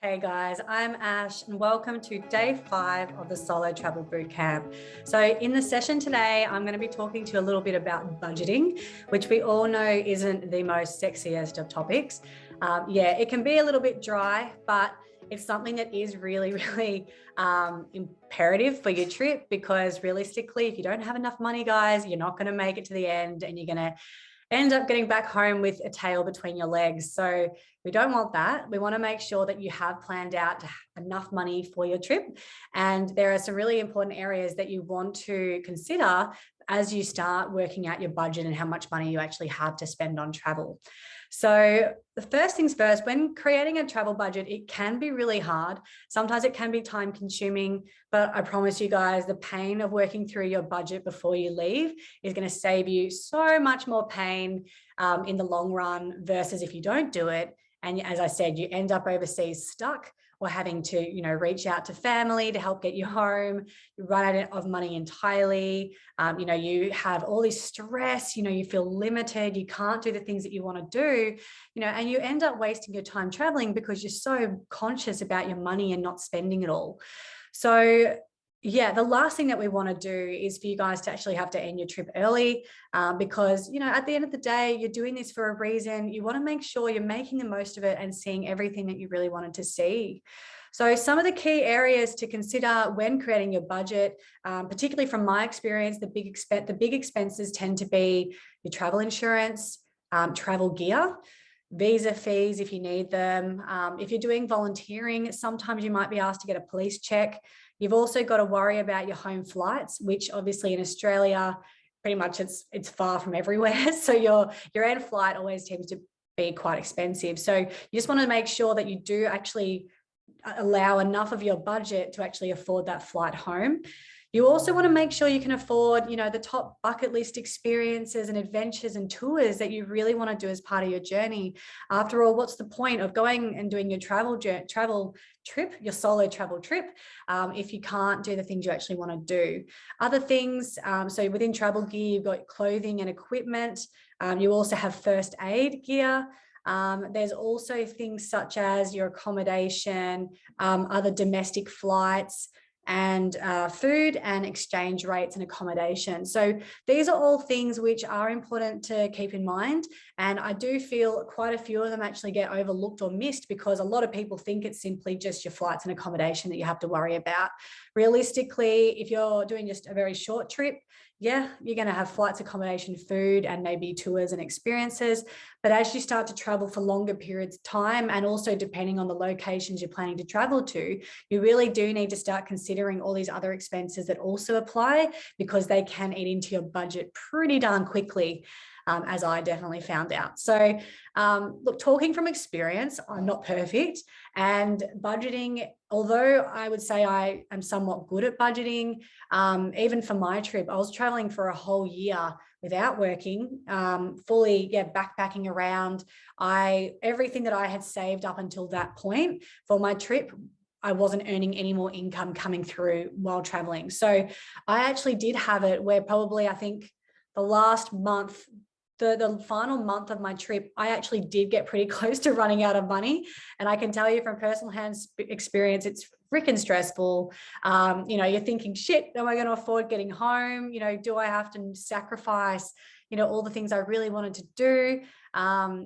Hey guys, I'm Ash and welcome to day 5 of the Solo Travel Bootcamp. So in the session today, I'm going to be talking to you a little bit about budgeting, which we all know isn't the most sexiest of topics. It can be a little bit dry, but it's something that is really imperative for your trip, because realistically, if you don't have enough money, guys, you're not going to make it to the end and you're going to end up getting back home with a tail between your legs. So we don't want that. We want to make sure that you have planned out enough money for your trip. And there are some really important areas that you want to consider as you start working out your budget and how much money you actually have to spend on travel. So the first things first, when creating a travel budget, it can be really hard. Sometimes it can be time consuming, but I promise you guys, the pain of working through your budget before you leave is going to save you so much more pain in the long run versus if you don't do it. And as I said, you end up overseas stuck or having to, reach out to family to help get you home. You run out of money entirely. You have all this stress, you feel limited. You can't do the things that you want to do, and you end up wasting your time traveling because you're so conscious about your money and not spending it all. So the last thing that we want to do is for you guys to actually have to end your trip early because, at the end of the day, you're doing this for a reason. You want to make sure you're making the most of it and seeing everything that you really wanted to see. So some of the key areas to consider when creating your budget, particularly from my experience, the big expenses tend to be your travel insurance, travel gear, visa fees if you need them. If you're doing volunteering, sometimes you might be asked to get a police check. You've also got to worry about your home flights, which obviously in Australia, pretty much it's far from everywhere. So your end flight always tends to be quite expensive. So you just want to make sure that you do actually allow enough of your budget to actually afford that flight home. You also want to make sure you can afford, the top bucket list experiences and adventures and tours that you really want to do as part of your journey. After all, what's the point of going and doing your travel trip, your solo travel trip, if you can't do the things you actually want to do? Other things, so within travel gear, you've got clothing and equipment. You also have first aid gear. There's also things such as your accommodation, other domestic flights, and food and exchange rates and accommodation. So these are all things which are important to keep in mind. And I do feel quite a few of them actually get overlooked or missed because a lot of people think it's simply just your flights and accommodation that you have to worry about. Realistically, if you're doing just a very short trip, you're going to have flights, accommodation, food, and maybe tours and experiences. But as you start to travel for longer periods of time, and also depending on the locations you're planning to travel to, you really do need to start considering all these other expenses that also apply, because they can eat into your budget pretty darn quickly. As I definitely found out. So look, talking from experience, I'm not perfect, and budgeting, although I would say I am somewhat good at budgeting, even for my trip, I was traveling for a whole year without working, fully backpacking around. Everything that I had saved up until that point for my trip, I wasn't earning any more income coming through while traveling. So I actually did have it where probably I think the last month, the final month of my trip, I actually did get pretty close to running out of money. And I can tell you from personal hand experience, it's freaking stressful. You're thinking, shit, am I going to afford getting home? Do I have to sacrifice, all the things I really wanted to do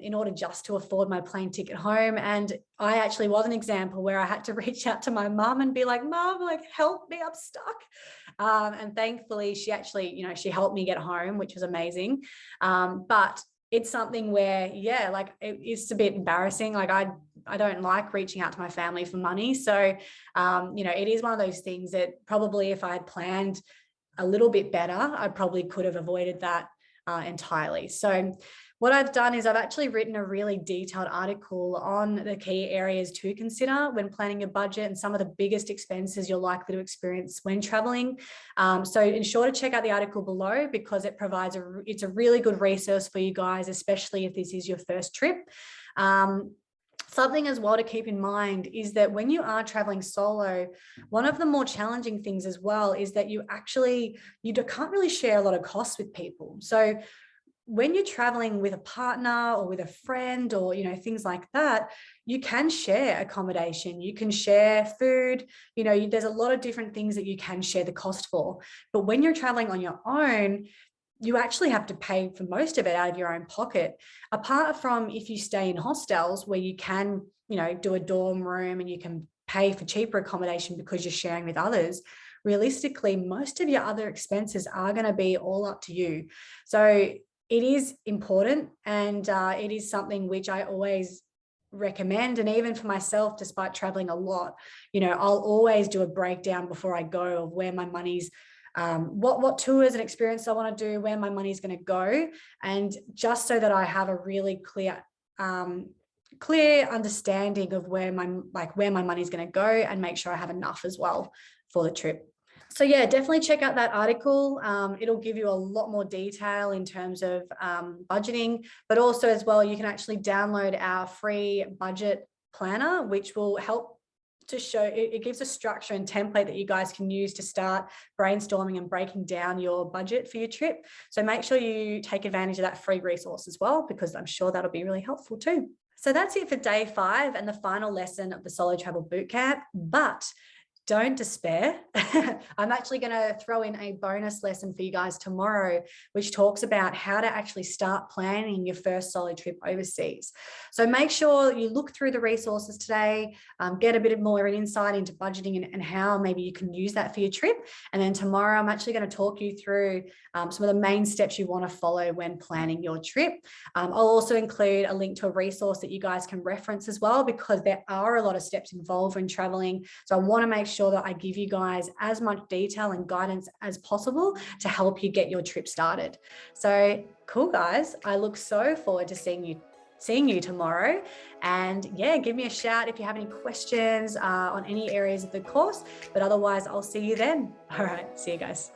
in order just to afford my plane ticket home? And I actually was an example where I had to reach out to my mum and be like, Mum, help me, I'm stuck. And thankfully she actually, she helped me get home, which was amazing. But it's something where, it's a bit embarrassing. I don't like reaching out to my family for money. So, it is one of those things that probably if I had planned a little bit better, I probably could have avoided that entirely. So what I've done is I've actually written a really detailed article on the key areas to consider when planning your budget and some of the biggest expenses you're likely to experience when traveling. So ensure to check out the article below, because it provides it's a really good resource for you guys, especially if this is your first trip. Something as well to keep in mind is that when you are traveling solo, one of the more challenging things as well is that you can't really share a lot of costs with people. So when you're traveling with a partner or with a friend or, things like that, you can share accommodation, you can share food, there's a lot of different things that you can share the cost for. But when you're traveling on your own, you actually have to pay for most of it out of your own pocket. Apart from if you stay in hostels where you can, do a dorm room and you can pay for cheaper accommodation because you're sharing with others, realistically, most of your other expenses are going to be all up to you. So it is important, and it is something which I always recommend. And even for myself, despite traveling a lot, I'll always do a breakdown before I go of where my money's what tours and experience I want to do, where my money's going to go, and just so that I have a really clear understanding of where my money's going to go, and make sure I have enough as well for the trip. So yeah, definitely check out that article. It'll give you a lot more detail in terms of budgeting, but also as well, you can actually download our free budget planner, which will help to show, it gives a structure and template that you guys can use to start brainstorming and breaking down your budget for your trip. So make sure you take advantage of that free resource as well, because I'm sure that'll be really helpful too. So that's it for day 5 and the final lesson of the Solo Travel Bootcamp. But don't despair. I'm actually going to throw in a bonus lesson for you guys tomorrow, which talks about how to actually start planning your first solo trip overseas. So make sure you look through the resources today, get a bit more insight into budgeting and how maybe you can use that for your trip. And then tomorrow, I'm actually going to talk you through some of the main steps you want to follow when planning your trip. I'll also include a link to a resource that you guys can reference as well, because there are a lot of steps involved when traveling. So I want to make sure that I give you guys as much detail and guidance as possible to help you get your trip started. So cool, guys. I look so forward to seeing you tomorrow. And yeah, give me a shout if you have any questions on any areas of the course. But otherwise, I'll see you then. All right. See you guys.